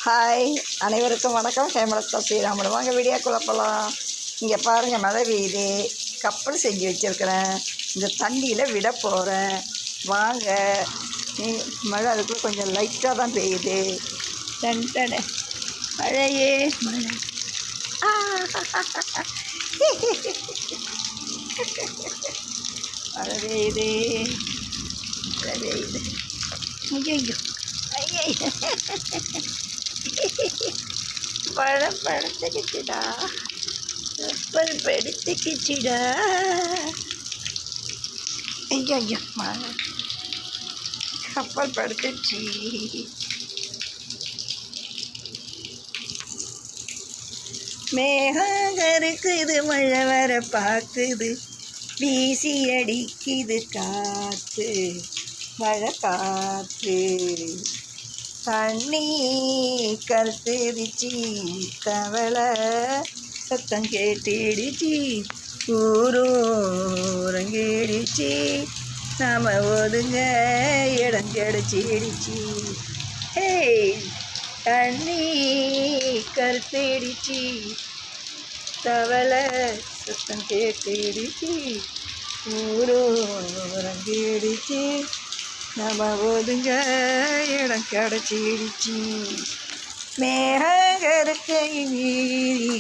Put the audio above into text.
Hi, அனைவருக்கும் வணக்கம். ஹேமலதா ஸ்ரீராமன். வாங்க வீடியோக்குள்ளே போகலாம். இங்கே பாருங்கள், மழை பெய்யுது. கப்பல் செஞ்சு வச்சுருக்கிறேன். இந்த தண்ணியில் விட போகிறேன். வாங்க. மழை அதுக்குள்ளே கொஞ்சம் லைட்டாக தான் பெய்யுது. டன்டன மழையே மழை. மழை பெய்யுது, மழை பெய்யுது. ஐயோ ஐயோ, பழம் படுத்துக்கிச்சுடா, கப்பல் படுத்துக்கிச்சுடா. ஐயோ ஐயோ, மழை கப்பல் படுத்துச்சு. மேகம் இருக்குது, மழை வர பார்க்குது, வீசி அடிக்குது காற்று, மழை காற்று. தண்ணி கருத்துடுச்சு, தவளை சத்தம் கேட்டுடுச்சு, ஊரூரங்கேடிச்சு, நாம ஒதுங்க இடம் கிடைச்சிடுச்சு. ஹே, தண்ணி கருத்துடுச்சு, தவளை சத்தம் கேட்டுடுச்சு, ஊரூரங்கேடிச்சு, நம்ம ஒதுங்க இடம் கிடச்சிடுச்சு. மேகருக்கை மீறி